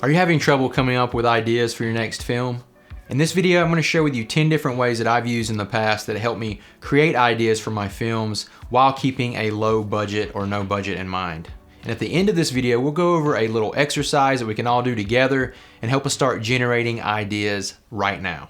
Are you having trouble coming up with ideas for your next film? In this video, I'm going to share with you 10 different ways that I've used in the past that help me create ideas for my films while keeping a low budget or no budget in mind. And at the end of this video, we'll go over a little exercise that we can all do together and help us start generating ideas right now.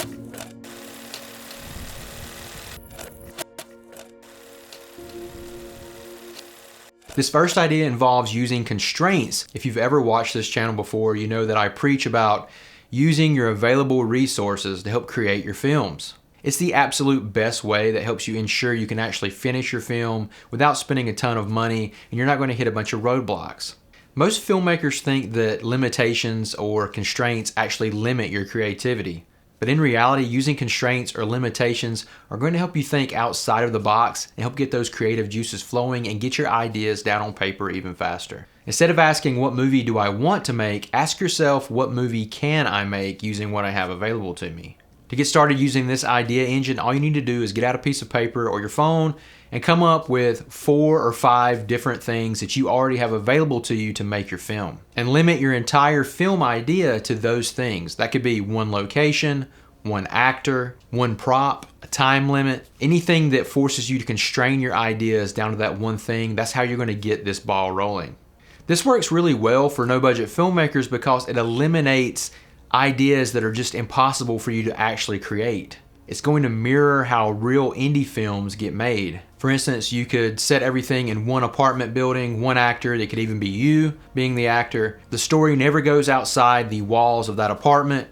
This first idea involves using constraints. If you've ever watched this channel before, you know that I preach about using your available resources to help create your films. It's the absolute best way that helps you ensure you can actually finish your film without spending a ton of money, and you're not going to hit a bunch of roadblocks. Most filmmakers think that limitations or constraints actually limit your creativity. But in reality, using constraints or limitations are going to help you think outside of the box and help get those creative juices flowing and get your ideas down on paper even faster. Instead of asking what movie do I want to make, ask yourself what movie can I make using what I have available to me. To get started using this idea engine, all you need to do is get out a piece of paper or your phone and come up with 4 or 5 different things that you already have available to you to make your film. And limit your entire film idea to those things. That could be one location, one actor, one prop, a time limit, anything that forces you to constrain your ideas down to that one thing. That's how you're going to get this ball rolling. This works really well for no-budget filmmakers because it eliminates ideas that are just impossible for you to actually create. It's going to mirror how real indie films get made. For instance, you could set everything in one apartment building, one actor. It could even be you being the actor. The story never goes outside the walls of that apartment.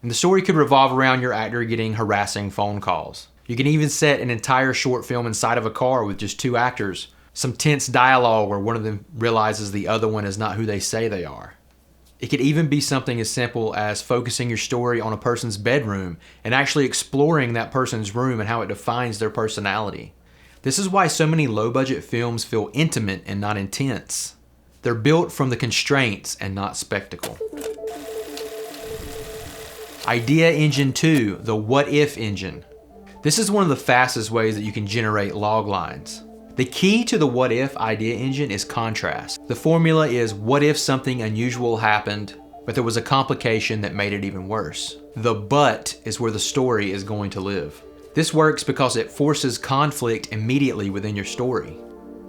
And the story could revolve around your actor getting harassing phone calls. You can even set an entire short film inside of a car with just 2 actors. Some tense dialogue where one of them realizes the other one is not who they say they are. It could even be something as simple as focusing your story on a person's bedroom and actually exploring that person's room and how it defines their personality. This is why so many low-budget films feel intimate and not intense. They're built from the constraints and not spectacle. Idea engine 2, the what if engine. This is one of the fastest ways that you can generate log lines. The key to the what if idea engine is contrast. The formula is what if something unusual happened, but there was a complication that made it even worse. The but is where the story is going to live. This works because it forces conflict immediately within your story.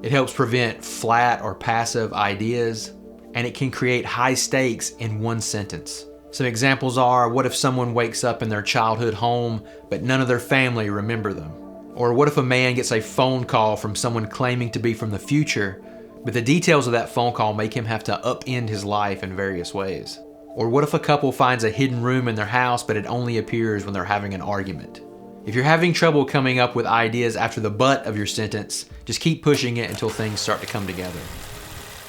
It helps prevent flat or passive ideas, and it can create high stakes in one sentence. Some examples are, what if someone wakes up in their childhood home, but none of their family remember them? Or what if a man gets a phone call from someone claiming to be from the future, but the details of that phone call make him have to upend his life in various ways? Or what if a couple finds a hidden room in their house, but it only appears when they're having an argument? If you're having trouble coming up with ideas after the but of your sentence, just keep pushing it until things start to come together.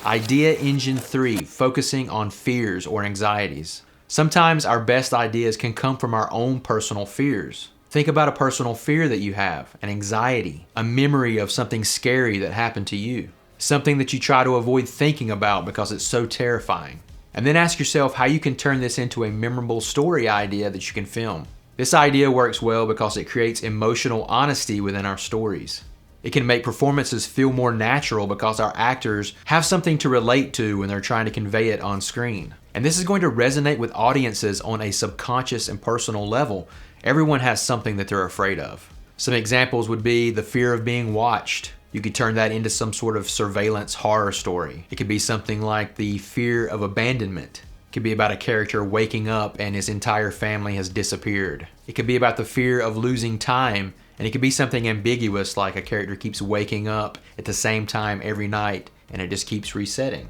Idea engine 3, focusing on fears or anxieties. Sometimes our best ideas can come from our own personal fears. Think about a personal fear that you have, an anxiety, a memory of something scary that happened to you, something that you try to avoid thinking about because it's so terrifying. And then ask yourself how you can turn this into a memorable story idea that you can film. This idea works well because it creates emotional honesty within our stories. It can make performances feel more natural because our actors have something to relate to when they're trying to convey it on screen. And this is going to resonate with audiences on a subconscious and personal level. Everyone has something that they're afraid of. Some examples would be the fear of being watched. You could turn that into some sort of surveillance horror story. It could be something like the fear of abandonment. It could be about a character waking up and his entire family has disappeared. It could be about the fear of losing time, and it could be something ambiguous like a character keeps waking up at the same time every night and it just keeps resetting.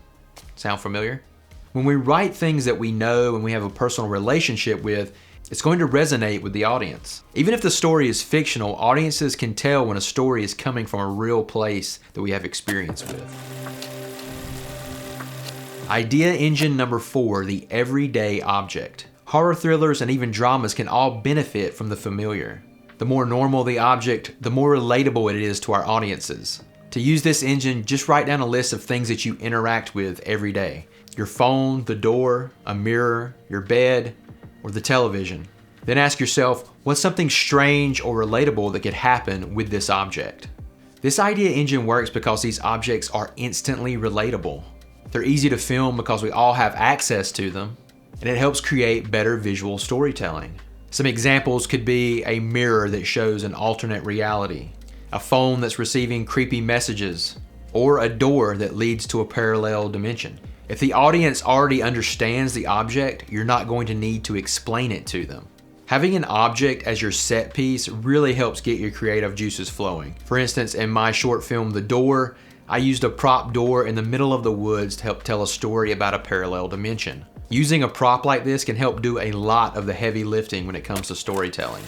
Sound familiar? When we write things that we know and we have a personal relationship with, it's going to resonate with the audience. Even if the story is fictional, audiences can tell when a story is coming from a real place that we have experience with. Idea engine number 4, the everyday object. Horror thrillers and even dramas can all benefit from the familiar. The more normal the object, the more relatable it is to our audiences. To use this engine, just write down a list of things that you interact with every day. Your phone, the door, a mirror, your bed, or the television. Then ask yourself, what's something strange or relatable that could happen with this object? This idea engine works because these objects are instantly relatable. They're easy to film because we all have access to them. and it helps create better visual storytelling. Some examples could be a mirror that shows an alternate reality, a phone that's receiving creepy messages, or a door that leads to a parallel dimension. If the audience already understands the object, you're not going to need to explain it to them. Having an object as your set piece really helps get your creative juices flowing. For instance, in my short film, The Door, I used a prop door in the middle of the woods to help tell a story about a parallel dimension. Using a prop like this can help do a lot of the heavy lifting when it comes to storytelling.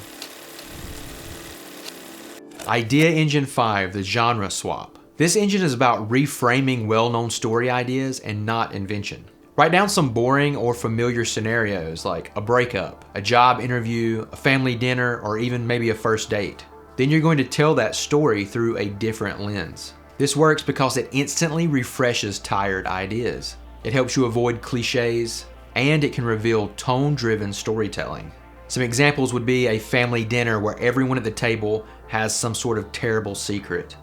Idea Engine 5, the genre swap. This engine is about reframing well-known story ideas and not invention. Write down some boring or familiar scenarios like a breakup, a job interview, a family dinner, or even maybe a first date. Then you're going to tell that story through a different lens. This works because it instantly refreshes tired ideas. It helps you avoid cliches, and it can reveal tone-driven storytelling. Some examples would be a family dinner where everyone at the table has some sort of terrible secret,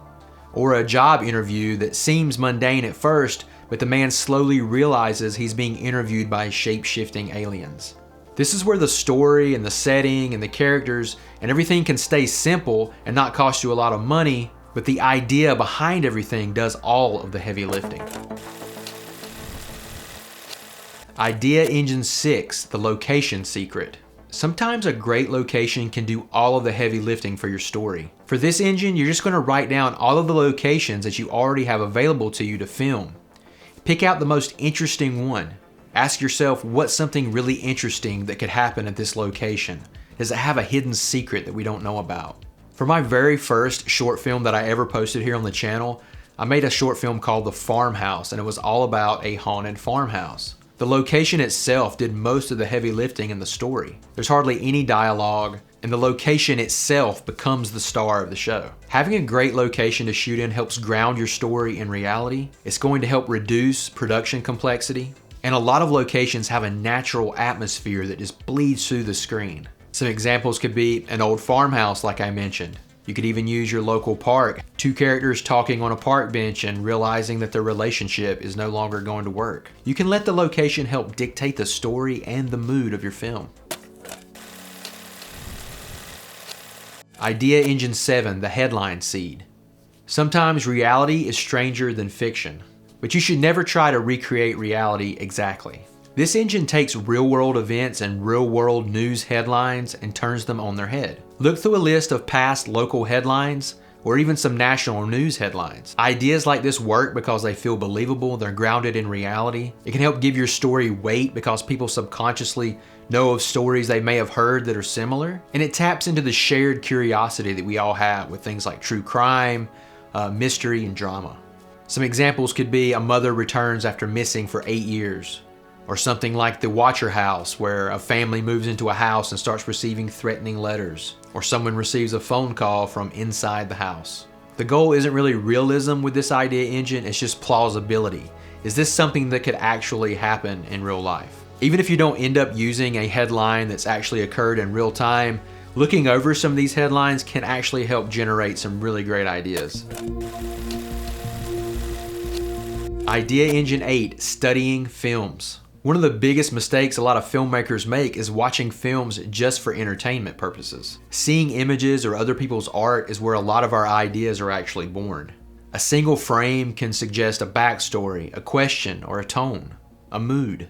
or a job interview that seems mundane at first, but the man slowly realizes he's being interviewed by shape-shifting aliens. This is where the story and the setting and the characters and everything can stay simple and not cost you a lot of money, but the idea behind everything does all of the heavy lifting. Idea Engine 6, the location secret. Sometimes a great location can do all of the heavy lifting for your story. For this engine, you're just going to write down all of the locations that you already have available to you to film. Pick out the most interesting one. Ask yourself, what's something really interesting that could happen at this location? Does it have a hidden secret that we don't know about? For my very first short film that I ever posted here on the channel, I made a short film called The Farmhouse, and it was all about a haunted farmhouse. The location itself did most of the heavy lifting in the story. There's hardly any dialogue, and the location itself becomes the star of the show. Having a great location to shoot in helps ground your story in reality. It's going to help reduce production complexity, and a lot of locations have a natural atmosphere that just bleeds through the screen. Some examples could be an old farmhouse like I mentioned. You could even use your local park, two characters talking on a park bench and realizing that their relationship is no longer going to work. You can let the location help dictate the story and the mood of your film. Idea Engine 7, the headline seed. Sometimes reality is stranger than fiction, but you should never try to recreate reality exactly. This engine takes real-world events and real-world news headlines and turns them on their head. Look through a list of past local headlines or even some national news headlines. Ideas like this work because they feel believable, they're grounded in reality. It can help give your story weight because people subconsciously know of stories they may have heard that are similar. And it taps into the shared curiosity that we all have with things like true crime, mystery, and drama. Some examples could be a mother returns after missing for 8 years. Or something like The Watcher House, where a family moves into a house and starts receiving threatening letters. Or someone receives a phone call from inside the house. The goal isn't really realism with this idea engine, it's just plausibility. Is this something that could actually happen in real life? Even if you don't end up using a headline that's actually occurred in real time, looking over some of these headlines can actually help generate some really great ideas. Idea Engine 8, studying films. One of the biggest mistakes a lot of filmmakers make is watching films just for entertainment purposes. Seeing images or other people's art is where a lot of our ideas are actually born. A single frame can suggest a backstory, a question, or a tone, a mood.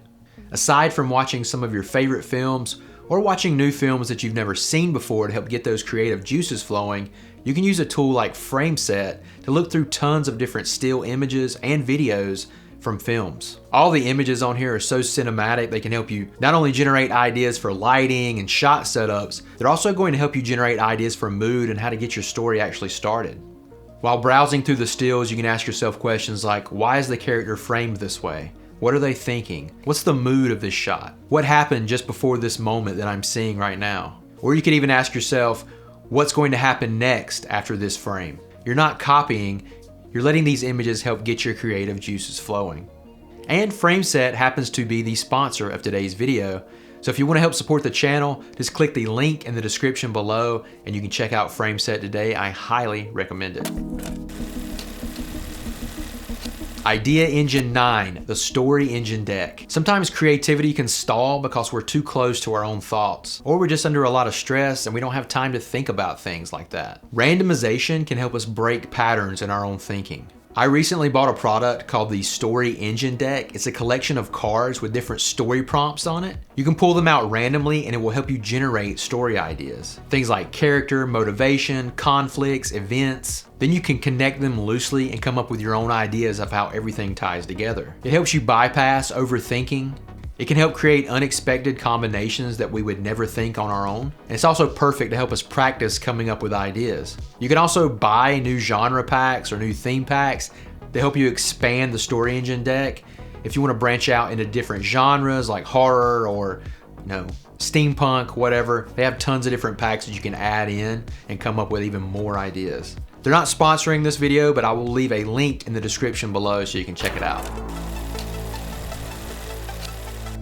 Aside from watching some of your favorite films or watching new films that you've never seen before to help get those creative juices flowing, you can use a tool like FrameSet to look through tons of different still images and videos from films. All the images on here are so cinematic, they can help you not only generate ideas for lighting and shot setups, they're also going to help you generate ideas for mood and how to get your story actually started. While browsing through the stills, you can ask yourself questions like, why is the character framed this way? What are they thinking? What's the mood of this shot? What happened just before this moment that I'm seeing right now? Or you could even ask yourself, what's going to happen next after this frame? You're not copying, you're letting these images help get your creative juices flowing. And FrameSet happens to be the sponsor of today's video, so if you want to help support the channel, just click the link in the description below and you can check out FrameSet today. I highly recommend it. Idea engine 9, the story engine deck. Sometimes creativity can stall because we're too close to our own thoughts, or we're just under a lot of stress and we don't have time to think about things like that. Randomization can help us break patterns in our own thinking. I recently bought a product called the Story Engine Deck. It's a collection of cards with different story prompts on it. You can pull them out randomly and it will help you generate story ideas. Things like character, motivation, conflicts, events. Then you can connect them loosely and come up with your own ideas of how everything ties together. It helps you bypass overthinking. It can help create unexpected combinations that we would never think on our own. And it's also perfect to help us practice coming up with ideas. You can also buy new genre packs or new theme packs to help you expand the story engine deck. If you want to branch out into different genres like horror or steampunk, whatever, they have tons of different packs that you can add in and come up with even more ideas. They're not sponsoring this video, but I will leave a link in the description below so you can check it out.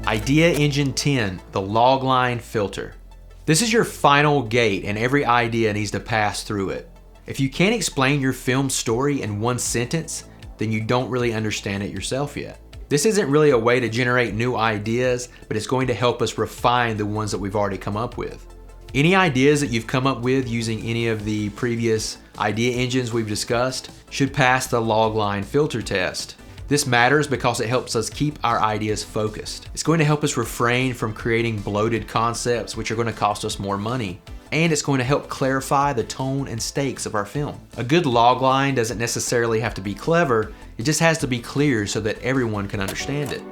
Idea engine 10, the logline filter. This is your final gate and every idea needs to pass through it. If you can't explain your film story in one sentence, then you don't really understand it yourself yet. This isn't really a way to generate new ideas, but it's going to help us refine the ones that we've already come up with. Any ideas that you've come up with using any of the previous idea engines we've discussed should pass the logline filter test. This matters because it helps us keep our ideas focused. It's going to help us refrain from creating bloated concepts which are going to cost us more money. And it's going to help clarify the tone and stakes of our film. A good logline doesn't necessarily have to be clever, it just has to be clear so that everyone can understand it.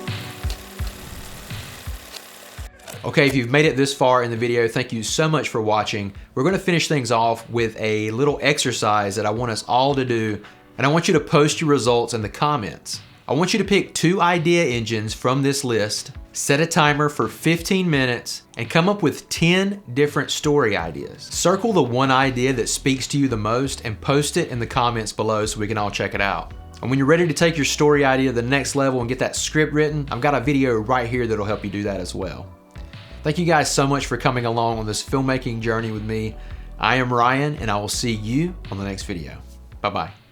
Okay, if you've made it this far in the video, thank you so much for watching. We're going to finish things off with a little exercise that I want us all to do, and I want you to post your results in the comments. I want you to pick 2 idea engines from this list, set a timer for 15 minutes, and come up with 10 different story ideas. Circle the one idea that speaks to you the most and post it in the comments below so we can all check it out. And when you're ready to take your story idea to the next level and get that script written, I've got a video right here that'll help you do that as well. Thank you guys so much for coming along on this filmmaking journey with me. I am Ryan, and I will see you on the next video. Bye-bye.